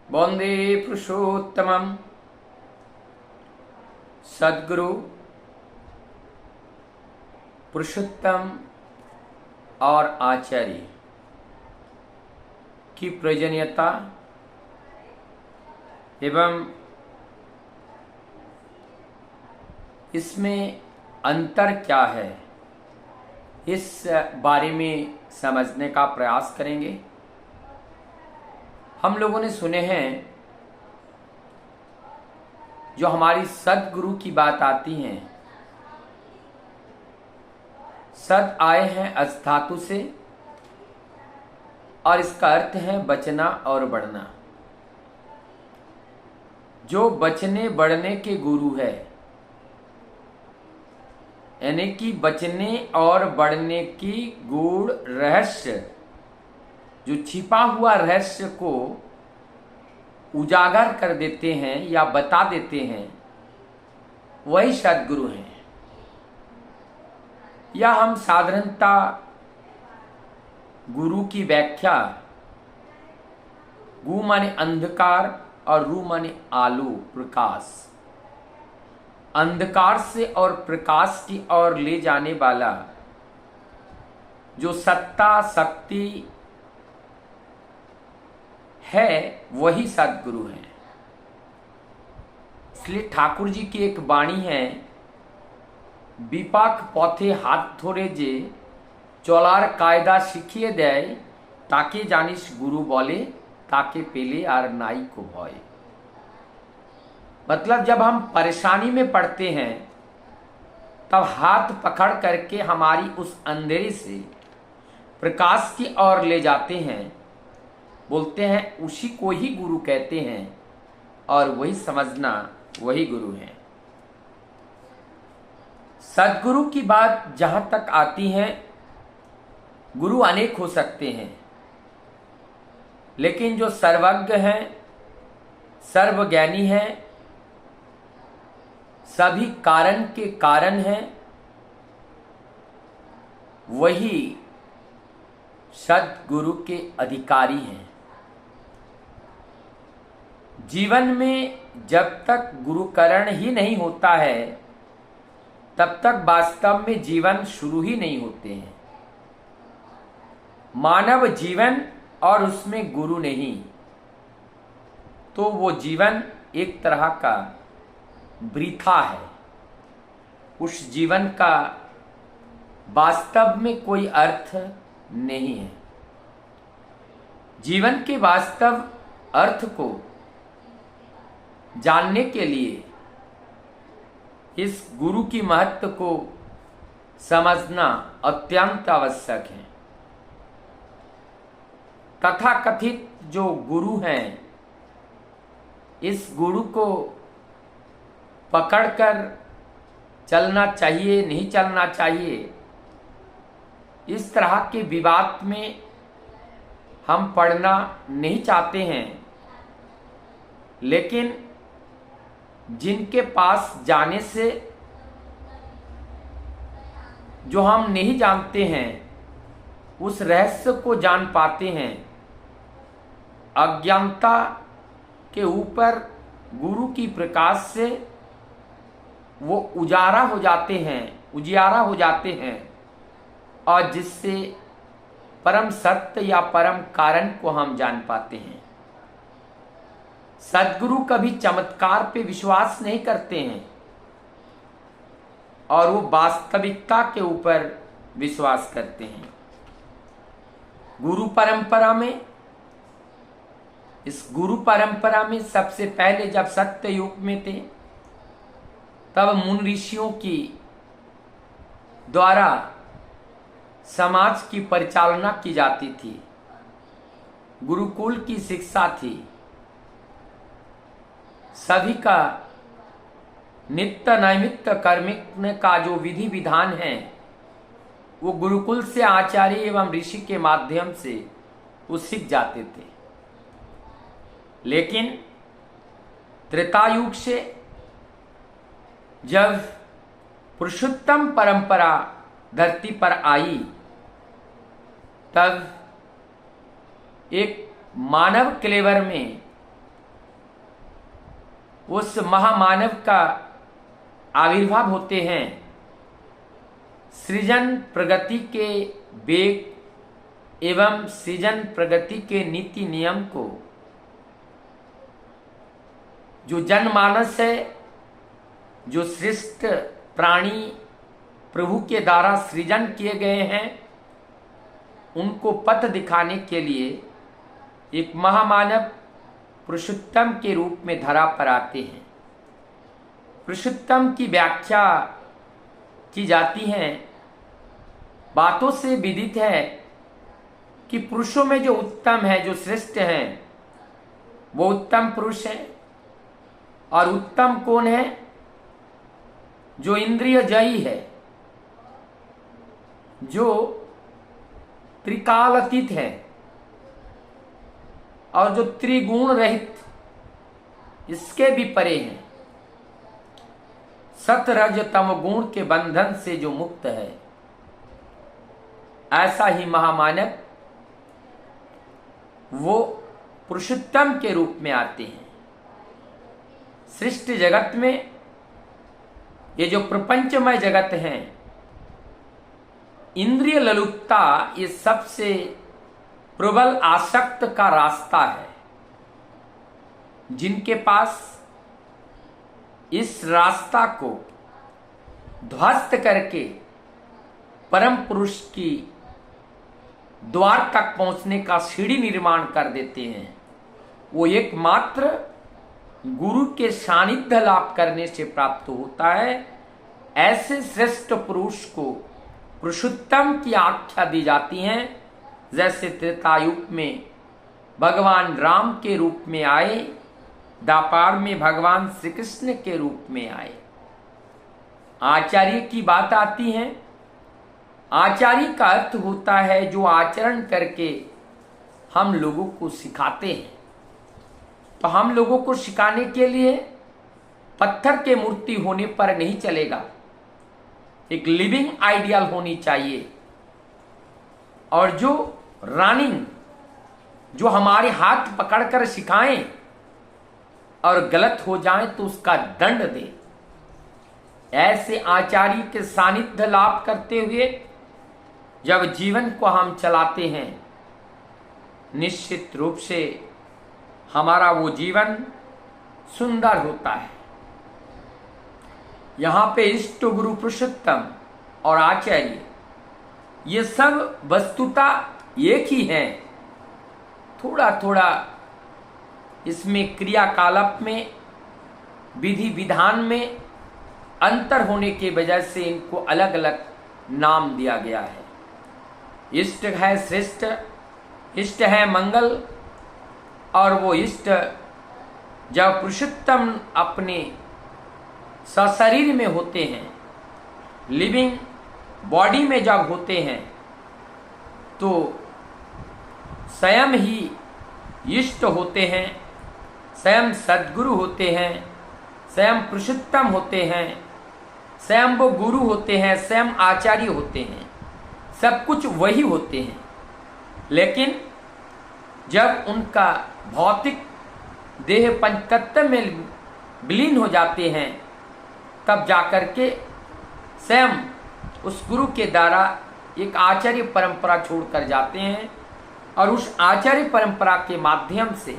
वंदे पुरुषोत्तमं सद्गुरु पुरुषोत्तम और आचार्य की प्रयोजनीयता एवं इसमें अंतर क्या है, इस बारे में समझने का प्रयास करेंगे। हम लोगों ने सुने हैं, जो हमारी सद्गुरु की बात आती है, सद आए हैं अस धातु से और इसका अर्थ है बचना और बढ़ना। जो बचने बढ़ने के गुरु है, यानी कि बचने और बढ़ने की गूढ़ रहस्य, जो छिपा हुआ रहस्य को उजागर कर देते हैं या बता देते हैं, वही सद्गुरु हैं। या हम साधारणता गुरु की व्याख्या गु माने अंधकार और रू माने आलू, प्रकाश। अंधकार से और प्रकाश की ओर ले जाने वाला जो सत्ता शक्ति है, वही सद्गुरु है। इसलिए ठाकुर जी की एक वाणी है, विपाक पथे हाथ धरे जे चलार कायदा शिखिए देय, ताके जानिस गुरु बोले ताके पेले आर नाई को भय। मतलब जब हम परेशानी में पड़ते हैं, तब हाथ पकड़ करके हमारी उस अंधेरे से प्रकाश की ओर ले जाते हैं। बोलते हैं उसी को ही गुरु कहते हैं, और वही समझना वही गुरु है। सद्गुरु की बात जहां तक आती है, गुरु अनेक हो सकते हैं, लेकिन जो सर्वज्ञ हैं, सर्वज्ञानी हैं, सभी कारण के कारण हैं, वही सद्गुरु के अधिकारी हैं। जीवन में जब तक गुरुकरण ही नहीं होता है, तब तक वास्तव में जीवन शुरू ही नहीं होते हैं। मानव जीवन और उसमें गुरु नहीं, तो वो जीवन एक तरह का वृथा है। उस जीवन का वास्तव में कोई अर्थ नहीं है। जीवन के वास्तव अर्थ को जानने के लिए इस गुरु की महत्व को समझना अत्यंत आवश्यक है। तथाकथित जो गुरु हैं, इस गुरु को पकड़कर चलना चाहिए, नहीं चलना चाहिए, इस तरह के विवाद में हम पढ़ना नहीं चाहते हैं। लेकिन जिनके पास जाने से जो हम नहीं जानते हैं, उस रहस्य को जान पाते हैं। अज्ञानता के ऊपर गुरु की प्रकाश से वो उजारा हो जाते हैं, उजियारा हो जाते हैं, और जिससे परम सत्य या परम कारण को हम जान पाते हैं। सद्गुरु कभी चमत्कार पे विश्वास नहीं करते हैं, और वो वास्तविकता के ऊपर विश्वास करते हैं। गुरु परंपरा में, इस गुरु परंपरा में सबसे पहले जब सत्य युग में थे, तब मुनि ऋषियों की द्वारा समाज की परिचालना की जाती थी। गुरुकुल की शिक्षा थी। सभी का नित्य नैमित्य कर्म का जो विधि विधान है, वो गुरुकुल से आचार्य एवं ऋषि के माध्यम से वो सीख जाते थे। लेकिन त्रेतायुग से जब पुरुषोत्तम परंपरा धरती पर आई, तब एक मानव क्लेवर में उस महामानव का आविर्भाव होते हैं। सृजन प्रगति के वेग एवं सृजन प्रगति के नीति नियम को जो जनमानस है, जो श्रेष्ठ प्राणी प्रभु के द्वारा सृजन किए गए हैं, उनको पथ दिखाने के लिए एक महामानव पुरुषोत्तम के रूप में धरा पर आते हैं। पुरुषोत्तम की व्याख्या की जाती है, बातों से विदित है कि पुरुषों में जो उत्तम है, जो श्रेष्ठ है, वो उत्तम पुरुष है। और उत्तम कौन है? जो इंद्रिय जयी है, जो त्रिकाल अतीत है और जो त्रिगुण रहित, इसके भी परे हैं, सत रज तम गुण के बंधन से जो मुक्त है। ऐसा ही महामानव वो पुरुषोत्तम के रूप में आते हैं। सृष्टि जगत में ये जो प्रपंचमय जगत है, इंद्रिय ललुपता ये सबसे प्रबल आसक्त का रास्ता है। जिनके पास इस रास्ता को ध्वस्त करके परम पुरुष की द्वार तक पहुंचने का सीढ़ी निर्माण कर देते हैं, वो एकमात्र गुरु के सानिध्य लाभ करने से प्राप्त होता है। ऐसे श्रेष्ठ पुरुष को पुरुषोत्तम की आख्या दी जाती है। जैसे त्रेतायुग में भगवान राम के रूप में आए, द्वापर में भगवान श्री कृष्ण के रूप में आए। आचार्य की बात आती है। आचार्य का अर्थ होता है जो आचरण करके हम लोगों को सिखाते हैं। तो हम लोगों को सिखाने के लिए पत्थर के मूर्ति होने पर नहीं चलेगा, एक लिविंग आइडियल होनी चाहिए। और जो रनिंग, जो हमारे हाथ पकड़कर सिखाएं और गलत हो जाए तो उसका दंड दे, ऐसे आचार्य के सानिध्य लाभ करते हुए जब जीवन को हम चलाते हैं, निश्चित रूप से हमारा वो जीवन सुंदर होता है। यहां पे इष्ट गुरु पुरुषोत्तम और आचार्य, ये सब वस्तुतः एक ही हैं। थोड़ा थोड़ा इसमें क्रियाकलाप में, विधि विधान में अंतर होने की वजह से इनको अलग अलग नाम दिया गया है। इष्ट है श्रेष्ठ, इष्ट है मंगल, और वो इष्ट जब पुरुषोत्तम अपने सशरीर में होते हैं, लिविंग बॉडी में जब होते हैं, तो स्वयं ही इष्ट होते हैं, स्वयं सद्गुरु होते हैं, स्वयं पुरुषोत्तम होते हैं, स्वयं वो गुरु होते हैं, स्वयं आचार्य होते हैं, सब कुछ वही होते हैं। लेकिन जब उनका भौतिक देह पंचतत्व में विलीन हो जाते हैं, तब जाकर के स्वयं उस गुरु के द्वारा एक आचार्य परंपरा छोड़कर जाते हैं। और उस आचार्य परंपरा के माध्यम से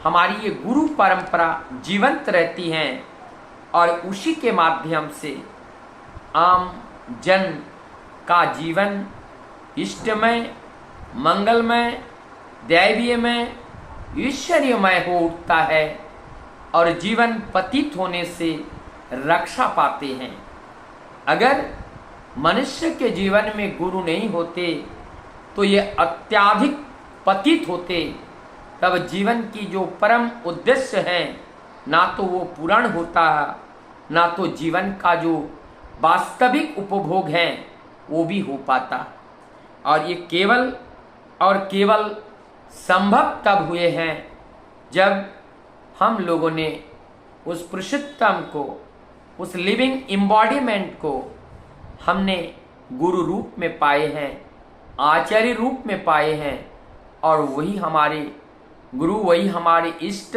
हमारी ये गुरु परंपरा जीवंत रहती है। और उसी के माध्यम से आम जन का जीवन इष्टमय, मंगलमय, दैवीयमय, ईश्वरीयमय हो उठता है और जीवन पतित होने से रक्षा पाते हैं। अगर मनुष्य के जीवन में गुरु नहीं होते तो ये अत्याधिक पतित होते, तब जीवन की जो परम उद्देश्य है ना तो वो पूर्ण होता, ना तो जीवन का जो वास्तविक उपभोग है वो भी हो पाता। और ये केवल और केवल संभव तब हुए हैं जब हम लोगों ने उस पुरुषोत्तम को, उस लिविंग इम्बॉडीमेंट को हमने गुरु रूप में पाए हैं, आचार्य रूप में पाए हैं। और वही हमारे गुरु, वही हमारे इष्ट,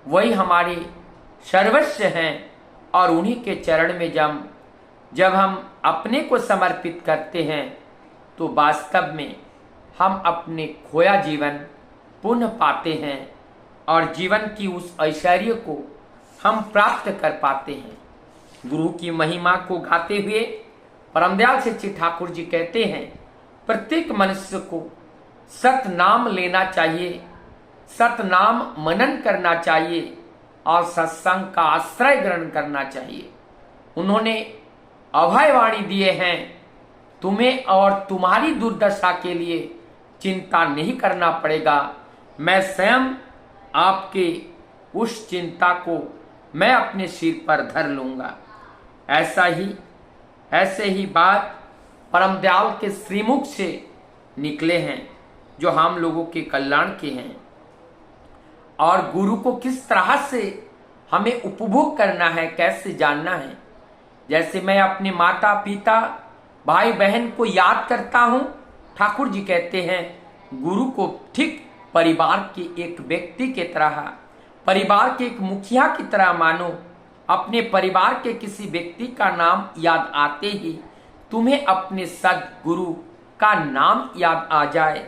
वही हमारे सर्वस्व हैं और उन्हीं के चरण में जब हम अपने को समर्पित करते हैं तो वास्तव में हम अपने खोया जीवन पुनः पाते हैं और जीवन की उस ऐश्वर्य को हम प्राप्त कर पाते हैं। गुरु की महिमा को गाते हुए परमदयाल श्री ठाकुर जी कहते हैं, प्रत्येक मनुष्य को सतनाम लेना चाहिए, सतनाम मनन करना चाहिए और सत्संग का आश्रय ग्रहण करना चाहिए। उन्होंने अभयवाणी दिए हैं, तुम्हें और तुम्हारी दुर्दशा के लिए चिंता नहीं करना पड़ेगा, मैं स्वयं आपके उस चिंता को मैं अपने सिर पर धर लूंगा। ऐसे ही बात परमदयाल के श्रीमुख से निकले हैं जो हम लोगों के कल्याण के हैं। और गुरु को किस तरह से हमें उपभोग करना है, कैसे जानना है। जैसे मैं अपने माता पिता भाई बहन को याद करता हूं, ठाकुर जी कहते हैं गुरु को ठीक परिवार के एक व्यक्ति की तरह, परिवार के एक मुखिया की तरह मानो। अपने परिवार के किसी व्यक्ति का नाम याद आते ही तुम्हें अपने सद्गुरु का नाम याद आ जाए,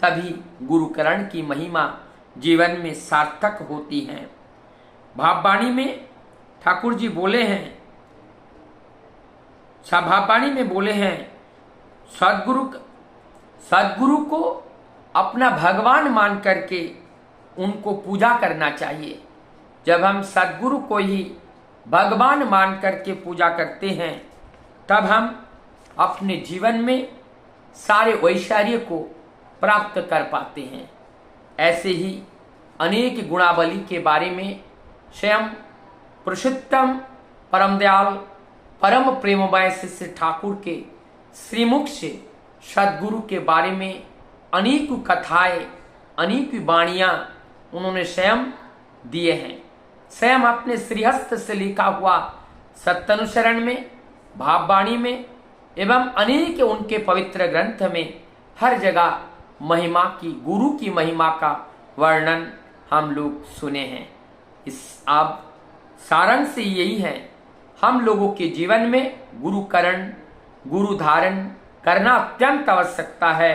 तभी गुरुकरण की महिमा जीवन में सार्थक होती है। भाववाणी में ठाकुर जी बोले हैं, भाववाणी में बोले हैं, सद्गुरु को अपना भगवान मान करके उनको पूजा करना चाहिए। जब हम सद्गुरु को ही भगवान मान करके पूजा करते हैं तब हम अपने जीवन में सारे ऐश्वर्य को प्राप्त कर पाते हैं। ऐसे ही अनेक गुणावली के बारे में स्वयं पुरुषोत्तम परमदयाल परम प्रेममय शिष्य ठाकुर के श्रीमुख से सद्गुरु के बारे में अनेक कथाएं, अनेक वाणियां उन्होंने स्वयं दिए हैं। स्वयं अपने श्रीहस्त से लिखा हुआ सत्यानुसरण में, भाववाणी में एवं अनेक उनके पवित्र ग्रंथ में हर जगह महिमा की, गुरु की महिमा का वर्णन हम लोग सुने हैं। इस अब सारांश यही है, हम लोगों के जीवन में गुरुकरण, गुरु धारण करना अत्यंत आवश्यकता है।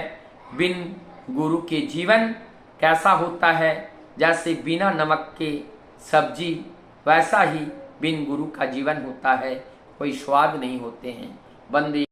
बिन गुरु के जीवन कैसा होता है, जैसे बिना नमक के सब्जी, वैसा ही बिन गुरु का जीवन होता है, कोई स्वाद नहीं होते हैं। वंदे